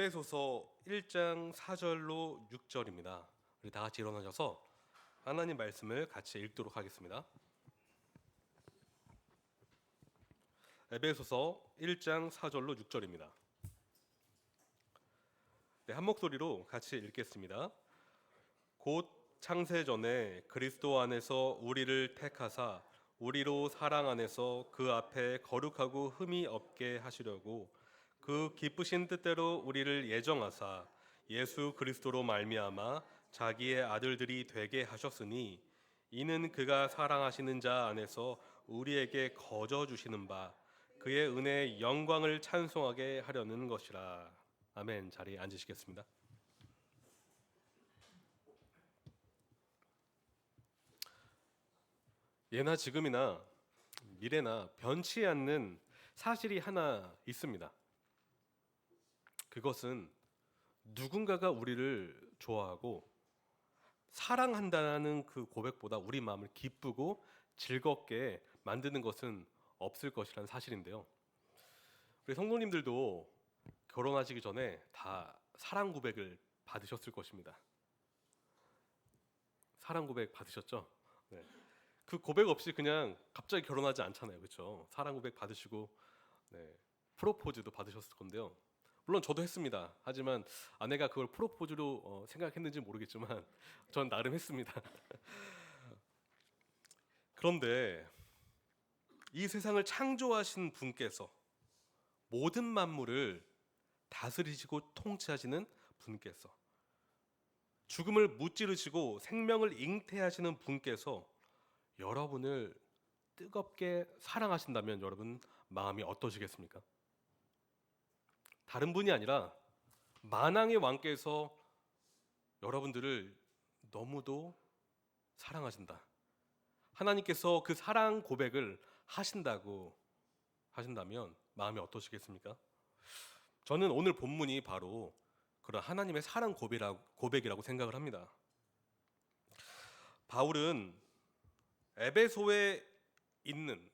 에베소서 1장 4절로 6절입니다. 우리 다 같이 일어나셔서 하나님 말씀을 같이 읽도록 하겠습니다. 에베소서 1장 4절로 6절입니다. 네, 한 목소리로 같이 읽겠습니다. 곧 창세 전에 그리스도 안에서 우리를 택하사 우리로 사랑 안에서 그 앞에 거룩하고 흠이 없게 하시려고 그 기쁘신 뜻대로 우리를 예정하사 예수 그리스도로 말미암아 자기의 아들들이 되게 하셨으니 이는 그가 사랑하시는 자 안에서 우리에게 거저 주시는 바 그의 은혜의 영광을 찬송하게 하려는 것이라. 아멘. 자리에 앉으시겠습니다. 예나 지금이나 미래나 변치 않는 사실이 하나 있습니다. 그것은 누군가가 우리를 좋아하고 사랑한다는 그 고백보다 우리 마음을 기쁘고 즐겁게 만드는 것은 없을 것이라는 사실인데요. 우리 성도님들도 결혼하시기 전에 다 사랑 고백을 받으셨을 것입니다. 사랑 고백 받으셨죠? 네. 그 고백 없이 그냥 갑자기 결혼하지 않잖아요, 그렇죠? 사랑 고백 받으시고 프로포즈도 받으셨을 건데요. 물론 저도 했습니다. 하지만 아내가 그걸 프로포즈로 생각했는지 모르겠지만 전 나름 했습니다. 그런데 이 세상을 창조하신 분께서 모든 만물을 다스리시고 통치하시는 분께서 죽음을 무찌르시고 생명을 잉태하시는 분께서 여러분을 뜨겁게 사랑하신다면 여러분 마음이 어떠시겠습니까? 다른 분이 아니라 만왕의 왕께서 여러분들을 너무도 사랑하신다. 하나님께서 그 사랑 고백을 하신다면 마음이 어떠시겠습니까? 저는 오늘 본문이 바로 그런 하나님의 사랑 고백이라고 생각을 합니다. 바울은 에베소에 있는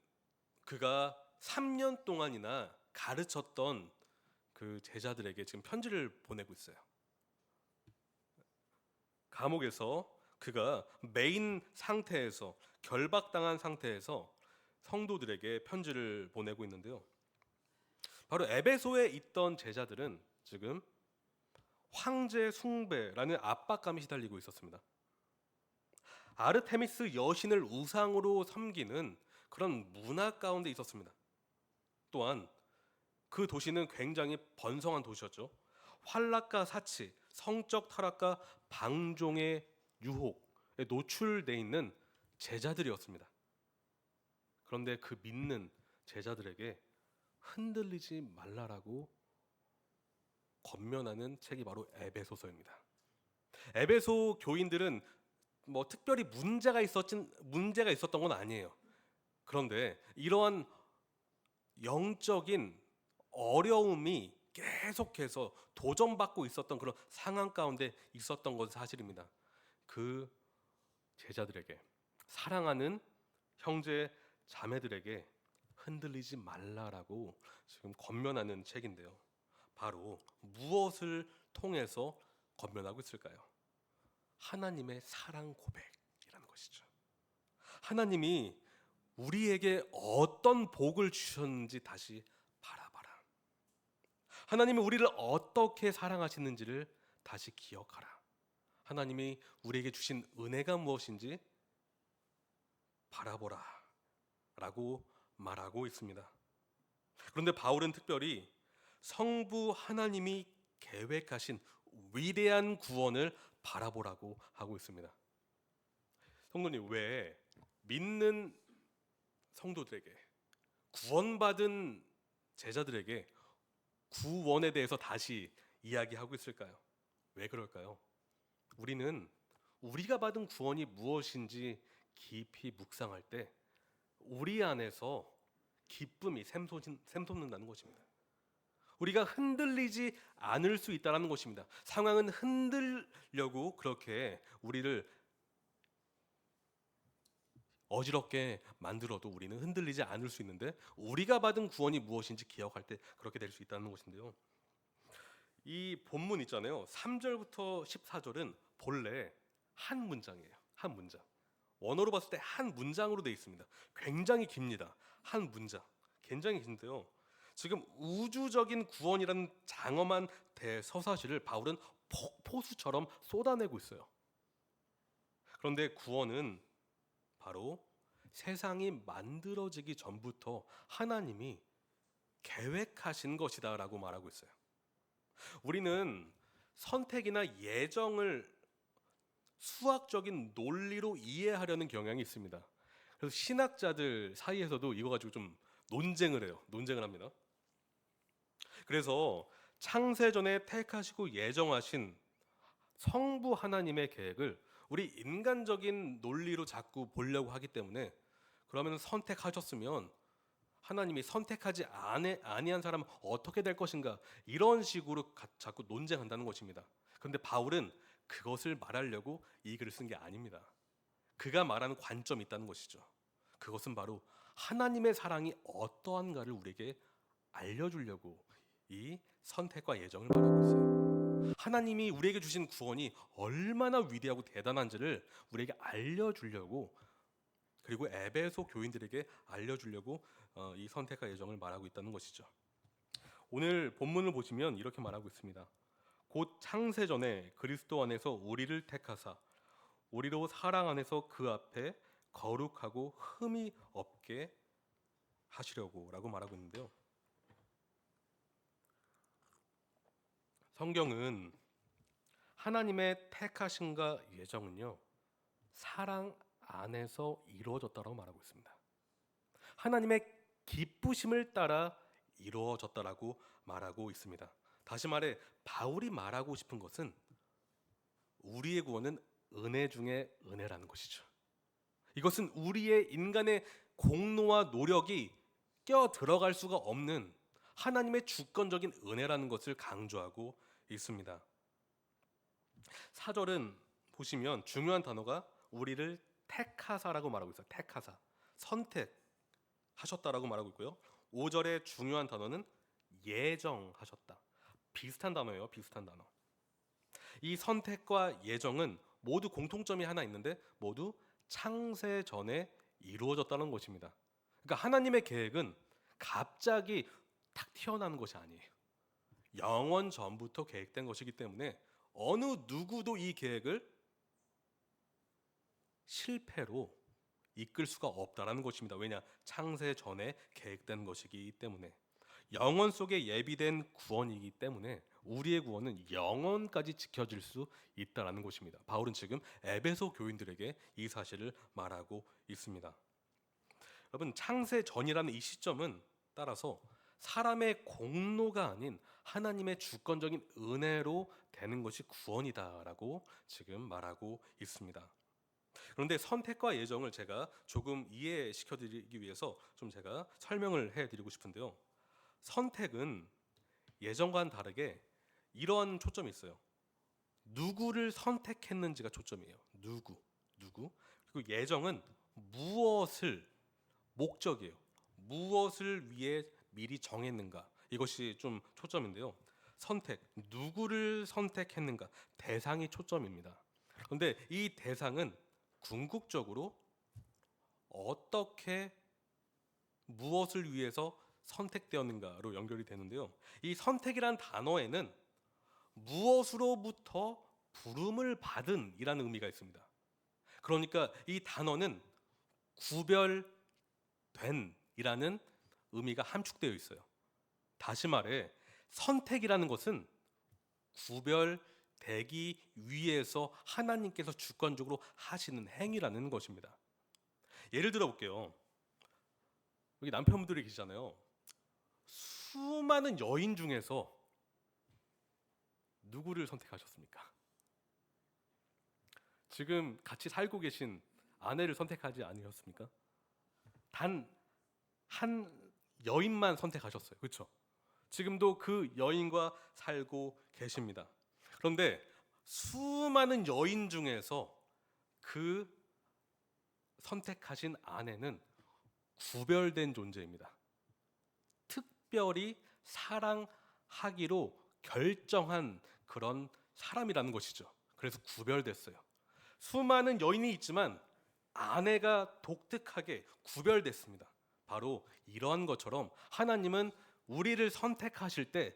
그가 3년 동안이나 가르쳤던 그 제자들에게 지금 편지를 보내고 있어요. 감옥에서 그가 메인 상태에서 결박당한 상태에서 성도들에게 편지를 보내고 있는데요. 바로 에베소에 있던 제자들은 지금 황제 숭배라는 압박감이 시달리고 있었습니다. 아르테미스 여신을 우상으로 섬기는 그런 문화 가운데 있었습니다. 또한 그 도시는 굉장히 번성한 도시였죠. 환락과 사치, 성적 타락과 방종의 유혹에 노출되어 있는 제자들이었습니다. 그런데 그 믿는 제자들에게 흔들리지 말라라고 권면하는 책이 바로 에베소서입니다. 에베소 교인들은 특별히 문제가 있었던 건 아니에요. 그런데 이러한 영적인 어려움이 계속해서 도전받고 있었던 그런 상황 가운데 있었던 것은 사실입니다. 그 제자들에게, 사랑하는 형제 자매들에게 흔들리지 말라라고 지금 권면하는 책인데요. 바로 무엇을 통해서 권면하고 있을까요? 하나님의 사랑 고백이라는 것이죠. 하나님이 우리에게 어떤 복을 주셨는지 다시 바라봐라. 하나님이 우리를 어떻게 사랑하시는지를 다시 기억하라. 하나님이 우리에게 주신 은혜가 무엇인지 바라보라 라고 말하고 있습니다. 그런데 바울은 특별히 성부 하나님이 계획하신 위대한 구원을 바라보라고 하고 있습니다. 성도님, 왜 믿는 성도들에게, 구원받은 제자들에게 구원에 대해서 다시 이야기하고 있을까요? 왜 그럴까요? 우리는 우리가 받은 구원이 무엇인지 깊이 묵상할 때 우리 안에서 기쁨이 샘솟는다는 것입니다. 우리가 흔들리지 않을 수 있다는 것입니다. 상황은 흔들려고 그렇게 우리를 어지럽게 만들어도 우리는 흔들리지 않을 수 있는데 우리가 받은 구원이 무엇인지 기억할 때 그렇게 될 수 있다는 것인데요. 이 본문 있잖아요. 3절부터 14절은 본래 한 문장이에요. 한 문장. 원어로 봤을 때 한 문장으로 되어 있습니다. 굉장히 깁니다. 한 문장. 굉장히 긴데요. 지금 우주적인 구원이라는 장엄한 대서사시를 바울은 폭포수처럼 쏟아내고 있어요. 그런데 구원은 바로 세상이 만들어지기 전부터 하나님이 계획하신 것이다라고 말하고 있어요. 우리는 선택이나 예정을 수학적인 논리로 이해하려는 경향이 있습니다. 그래서 신학자들 사이에서도 이거 가지고 좀 논쟁을 해요. 논쟁을 합니다. 그래서 창세전에 택하시고 예정하신 성부 하나님의 계획을 우리 인간적인 논리로 자꾸 보려고 하기 때문에, 그러면 선택하셨으면 하나님이 선택하지 아니한 사람은 어떻게 될 것인가, 이런 식으로 자꾸 논쟁한다는 것입니다. 그런데 바울은 그것을 말하려고 이 글을 쓴 게 아닙니다. 그가 말하는 관점이 있다는 것이죠. 그것은 바로 하나님의 사랑이 어떠한가를 우리에게 알려주려고 이 선택과 예정을 말하고 있어요. 하나님이 우리에게 주신 구원이 얼마나 위대하고 대단한지를 우리에게 알려주려고, 그리고 에베소 교인들에게 알려주려고 이 선택과 예정을 말하고 있다는 것이죠. 오늘 본문을 보시면 이렇게 말하고 있습니다. 곧 창세전에 그리스도 안에서 우리를 택하사 우리로 사랑 안에서 그 앞에 거룩하고 흠이 없게 하시려고 라고 말하고 있는데요. 성경은 하나님의 택하심과 예정은요, 사랑 안에서 이루어졌다고 말하고 있습니다. 하나님의 기쁘심을 따라 이루어졌다라고 말하고 있습니다. 다시 말해 바울이 말하고 싶은 것은 우리의 구원은 은혜 중에 은혜라는 것이죠. 이것은 우리의 인간의 공로와 노력이 껴 들어갈 수가 없는 하나님의 주권적인 은혜라는 것을 강조하고 있습니다. 4절은 보시면 중요한 단어가 우리를 택하사라고 말하고 있어요. 택하사, 선택하셨다라고 말하고 있고요. 5절의 중요한 단어는 예정하셨다. 비슷한 단어예요. 비슷한 단어. 이 선택과 예정은 모두 공통점이 하나 있는데 모두 창세 전에 이루어졌다는 것입니다. 그러니까 하나님의 계획은 갑자기 탁 튀어나오는 것이 아니에요. 영원 전부터 계획된 것이기 때문에 어느 누구도 이 계획을 실패로 이끌 수가 없다라는 것입니다. 왜냐? 창세 전에 계획된 것이기 때문에. 영원 속에 예비된 구원이기 때문에 우리의 구원은 영원까지 지켜질 수 있다라는 것입니다. 바울은 지금 에베소 교인들에게 이 사실을 말하고 있습니다. 여러분, 창세 전이라는 이 시점은 따라서 사람의 공로가 아닌 하나님의 주권적인 은혜로 되는 것이 구원이다라고 지금 말하고 있습니다. 그런데 선택과 예정을 제가 조금 이해시켜드리기 위해서 좀 제가 설명을 해드리고 싶은데요. 선택은 예정과는 다르게 이러한 초점이 있어요. 누구를 선택했는지가 초점이에요. 누구. 그리고 예정은 무엇을, 목적이에요. 무엇을 위해 미리 정했는가, 이것이 좀 초점인데요. 선택, 누구를 선택했는가, 대상이 초점입니다. 그런데 이 대상은 궁극적으로 어떻게 무엇을 위해서 선택되었는가로 연결이 되는데요. 이 선택이란 단어에는 무엇으로부터 부름을 받은 이라는 의미가 있습니다. 그러니까 이 단어는 구별된 이라는 의미가 함축되어 있어요. 다시 말해 선택이라는 것은 구별되기 위해서 하나님께서 주권적으로 하시는 행위라는 것입니다. 예를 들어 볼게요. 여기 남편분들이 계시잖아요. 수많은 여인 중에서 누구를 선택하셨습니까? 지금 같이 살고 계신 아내를 선택하지 않으셨습니까? 단 한 여인만 선택하셨어요. 그렇죠? 지금도 그 여인과 살고 계십니다. 그런데 수많은 여인 중에서 그 선택하신 아내는 구별된 존재입니다. 특별히 사랑하기로 결정한 그런 사람이라는 것이죠. 그래서 구별됐어요. 수많은 여인이 있지만 아내가 독특하게 구별됐습니다. 바로 이러한 것처럼 하나님은 우리를 선택하실 때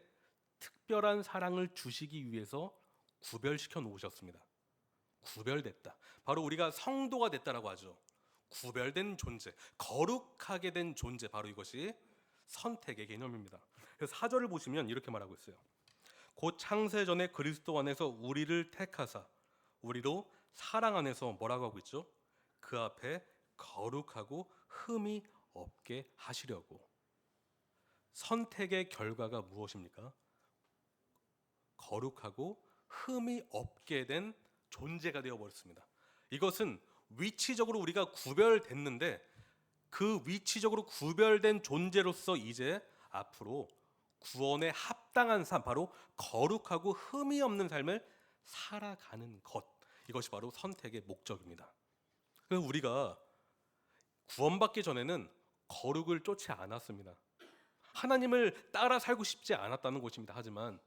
특별한 사랑을 주시기 위해서 구별시켜 놓으셨습니다. 구별됐다. 바로 우리가 성도가 됐다라고 하죠. 구별된 존재, 거룩하게 된 존재, 바로 이것이 선택의 개념입니다. 그래서 4절을 보시면 이렇게 말하고 있어요. 곧 창세전에 그리스도 안에서 우리를 택하사 우리로 사랑 안에서 뭐라고 하고 있죠? 그 앞에 거룩하고 흠이 없게 하시려고. 선택의 결과가 무엇입니까? 거룩하고 흠이 없게 된 존재가 되어버렸습니다. 이것은 위치적으로 우리가 구별됐는데 그 위치적으로 구별된 존재로서 이제 앞으로 구원에 합당한 삶, 바로 거룩하고 흠이 없는 삶을 살아가는 것, 이것이 바로 선택의 목적입니다. 그래서 우리가 구원받기 전에는 거룩을 쫓지 않았습니다. 하나님을 따라 살고 싶지 않았다는 것입니다. 하지만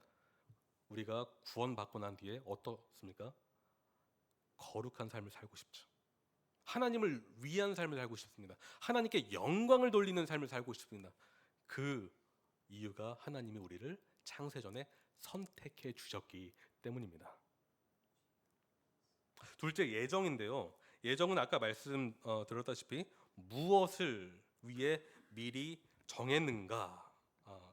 우리가 구원받고 난 뒤에 어떻습니까? 거룩한 삶을 살고 싶죠. 하나님을 위한 삶을 살고 싶습니다. 하나님께 영광을 돌리는 삶을 살고 싶습니다. 그 이유가 하나님이 우리를 창세전에 선택해 주셨기 때문입니다. 둘째, 예정인데요. 예정은 아까 드렸다시피 무엇을 위해 미리 정했는가,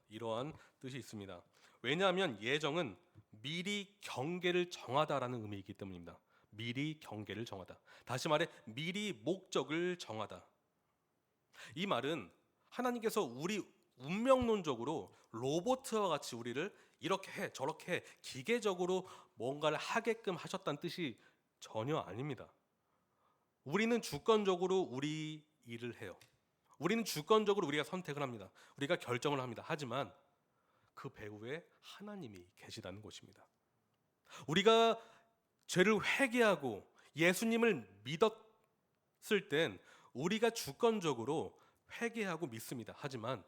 이러한 뜻이 있습니다. 왜냐하면 예정은 미리 경계를 정하다라는 의미이기 때문입니다. 미리 경계를 정하다. 다시 말해 미리 목적을 정하다. 이 말은 하나님께서 우리 운명론적으로 로봇과 같이 우리를 이렇게 해 저렇게 해 기계적으로 뭔가를 하게끔 하셨다는 뜻이 전혀 아닙니다. 우리는 주권적으로 우리 일을 해요. 우리는 주권적으로 우리가 선택을 합니다. 우리가 결정을 합니다. 하지만 그 배후에 하나님이 계시다는 것입니다. 우리가 죄를 회개하고 예수님을 믿었을 땐 우리가 주권적으로 회개하고 믿습니다. 하지만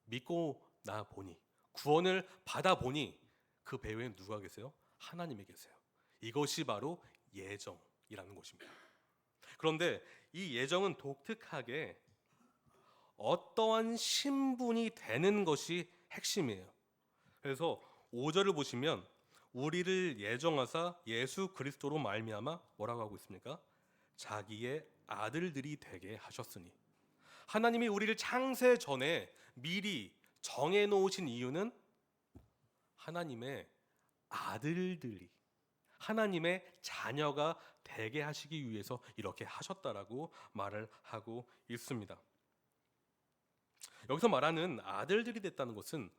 믿고 나 보니, 구원을 받아 보니 그 배후에 누가 계세요? 하나님이 계세요. 이것이 바로 예정이라는 것입니다. 그런데 이 예정은 독특하게 어떠한 신분이 되는 것이 핵심이에요. 그래서 5절을 보시면 우리를 예정하사 예수 그리스도로 말미암아 뭐라고 하고 있습니까? 자기의 아들들이 되게 하셨으니. 하나님이 우리를 창세 전에 미리 정해 놓으신 이유는 하나님의 아들들이, 하나님의 자녀가 되게 하시기 위해서 이렇게 하셨다라고 말을 하고 있습니다. 여기서 말하는 아들들이 됐다는 것은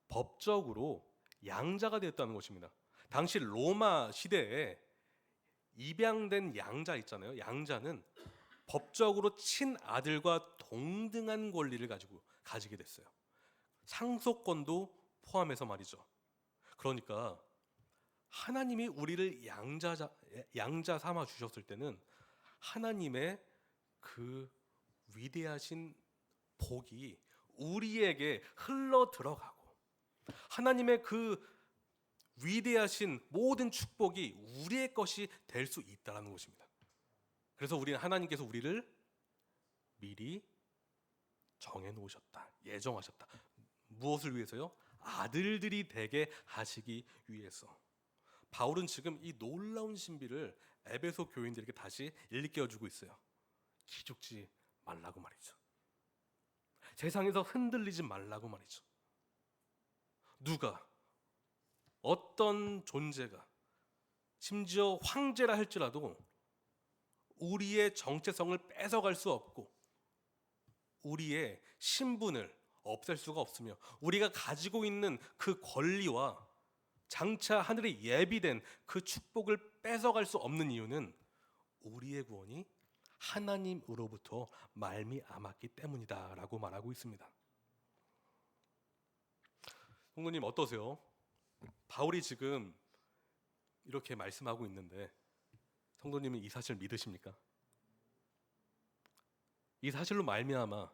법적으로 양자가 되었다는 것입니다. 당시 로마 시대에 입양된 양자 있잖아요. 양자는 법적으로 친아들과 동등한 권리를 가지게 됐어요. 상속권도 포함해서 말이죠. 그러니까 하나님이 우리를 양자 삼아 주셨을 때는 하나님의 그 위대하신 복이 우리에게 흘러 들어가고 하나님의 그 위대하신 모든 축복이 우리의 것이 될 수 있다는 것입니다. 그래서 하나님께서 우리를 미리 정해 놓으셨다. 예정하셨다. 무엇을 위해서요? 아들들이 되게 하시기 위해서. 바울은 지금 이 놀라운 신비를 에베소 교인들에게 다시 일깨워주고 있어요. 기죽지 말라고 말이죠. 세상에서 흔들리지 말라고 말이죠. 누가, 어떤 존재가, 심지어 황제라 할지라도 우리의 정체성을 뺏어갈 수 없고 우리의 신분을 없앨 수가 없으며 우리가 가지고 있는 그 권리와 장차 하늘에 예비된 그 축복을 뺏어갈 수 없는 이유는 우리의 구원이 하나님으로부터 말미암았기 때문이다라고 말하고 있습니다. 성도님 어떠세요? 바울이 지금 이렇게 말씀하고 있는데 성도님은 이 사실 믿으십니까? 이 사실로 말미암아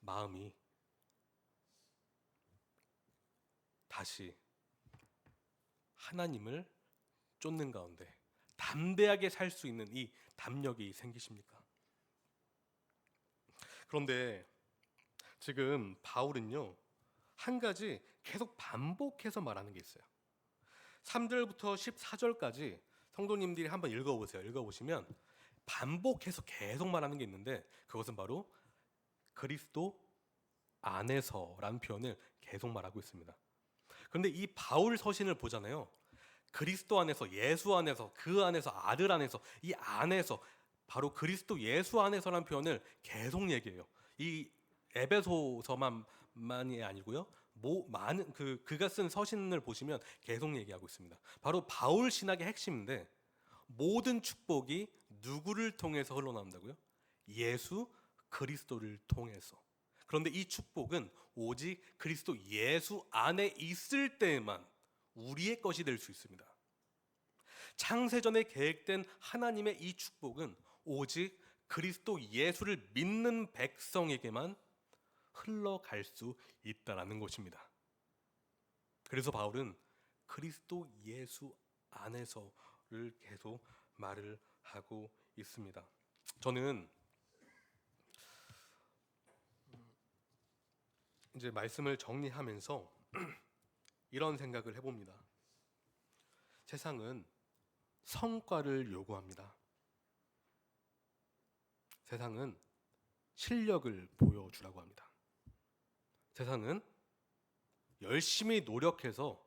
마음이 다시 하나님을 쫓는 가운데 담대하게 살 수 있는 이 담력이 생기십니까? 그런데 지금 바울은요, 한 가지 계속 반복해서 말하는 게 있어요. 3절부터 14절까지 성도님들이 한번 읽어보세요. 읽어보시면 반복해서 계속 말하는 게 있는데, 그것은 바로 그리스도 안에서라는 표현을 계속 말하고 있습니다. 그런데 이 바울 서신을 보잖아요. 그리스도 안에서, 예수 안에서, 그 안에서, 아들 안에서, 이 안에서, 바로 그리스도 예수 안에서라는 표현을 계속 얘기해요. 이 에베소서만이 아니고요, 많은 그가 쓴 서신을 보시면 계속 얘기하고 있습니다. 바로 바울 신학의 핵심인데, 모든 축복이 누구를 통해서 흘러나온다고요? 예수 그리스도를 통해서. 그런데 이 축복은 오직 그리스도 예수 안에 있을 때에만 우리의 것이 될 수 있습니다. 창세전에 계획된 하나님의 이 축복은 오직 그리스도 예수를 믿는 백성에게만 흘러갈 수 있다라는 것입니다. 그래서 바울은 그리스도 예수 안에서를 계속 말을 하고 있습니다. 저는 이제 말씀을 정리하면서 이런 생각을 해봅니다. 세상은 성과를 요구합니다. 세상은 실력을 보여주라고 합니다. 세상은 열심히 노력해서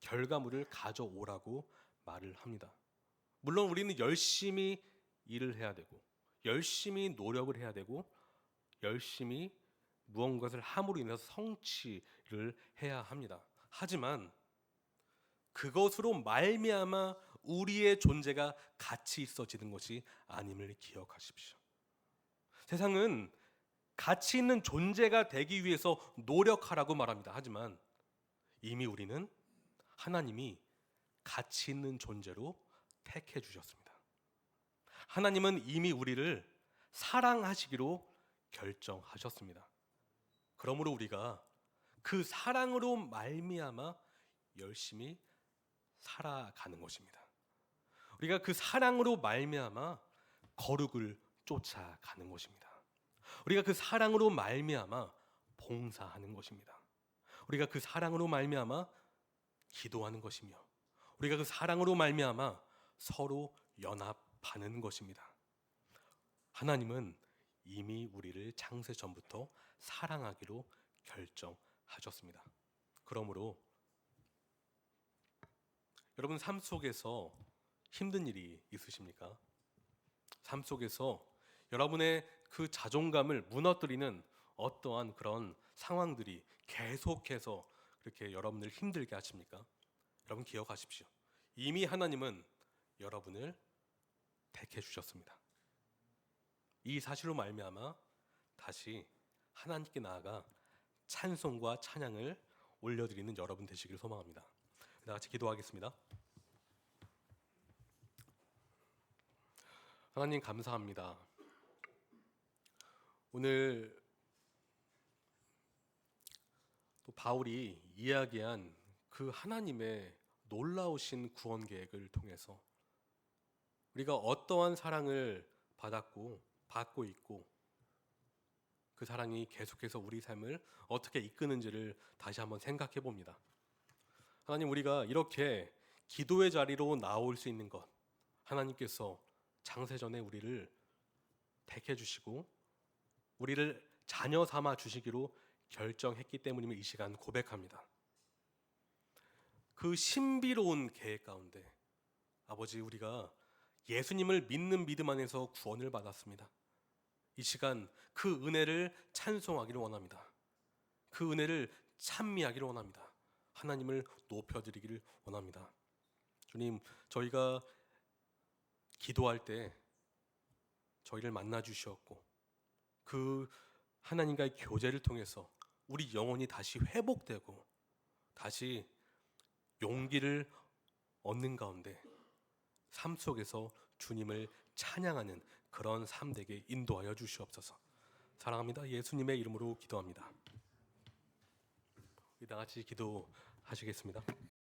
결과물을 가져오라고 말을 합니다. 물론 우리는 열심히 일을 해야 되고, 열심히 노력을 해야 되고, 열심히 무언가를 함으로 인해서 성취를 해야 합니다. 하지만 그것으로 말미암아 우리의 존재가 가치 있어지는 것이 아님을 기억하십시오. 세상은 가치 있는 존재가 되기 위해서 노력하라고 말합니다. 하지만 이미 우리는 하나님이 가치 있는 존재로 택해 주셨습니다. 하나님은 이미 우리를 사랑하시기로 결정하셨습니다. 그러므로 우리가 그 사랑으로 말미암아 열심히 살아가는 것입니다. 우리가 그 사랑으로 말미암아 거룩을 쫓아가는 것입니다. 우리가 그 사랑으로 말미암아 봉사하는 것입니다. 우리가 그 사랑으로 말미암아 기도하는 것이며, 우리가 그 사랑으로 말미암아 서로 연합하는 것입니다. 하나님은 이미 우리를 창세 전부터 사랑하기로 결정하셨습니다. 그러므로 여러분 삶 속에서 힘든 일이 있으십니까? 삶 속에서 여러분의 그 자존감을 무너뜨리는 어떠한 그런 상황들이 계속해서 그렇게 여러분을 힘들게 하십니까? 여러분 기억하십시오. 이미 하나님은 여러분을 택해 주셨습니다. 이 사실로 말미암아 다시 하나님께 나아가 찬송과 찬양을 올려드리는 여러분 되시길 소망합니다. 다 같이 기도하겠습니다. 하나님 감사합니다. 오늘 또 바울이 이야기한 그 하나님의 놀라우신 구원 계획을 통해서 우리가 어떠한 사랑을 받고 있고 그 사랑이 계속해서 우리 삶을 어떻게 이끄는지를 다시 한번 생각해 봅니다. 하나님, 우리가 이렇게 기도의 자리로 나올 수 있는 것, 하나님께서 창세전에 우리를 택해 주시고 우리를 자녀 삼아 주시기로 결정했기 때문임을 이 시간 고백합니다. 그 신비로운 계획 가운데 아버지, 우리가 예수님을 믿는 믿음 안에서 구원을 받았습니다. 이 시간 그 은혜를 찬송하기를 원합니다. 그 은혜를 찬미하기를 원합니다. 하나님을 높여드리기를 원합니다. 주님, 저희가 기도할 때 저희를 만나 주셨고 그 하나님과의 교제를 통해서 우리 영혼이 다시 회복되고 다시 용기를 얻는 가운데 삶 속에서 주님을 찬양하는 그런 삶 되게 인도하여 주시옵소서. 사랑합니다. 예수님의 이름으로 기도합니다. 우리 다 같이 기도하시겠습니다.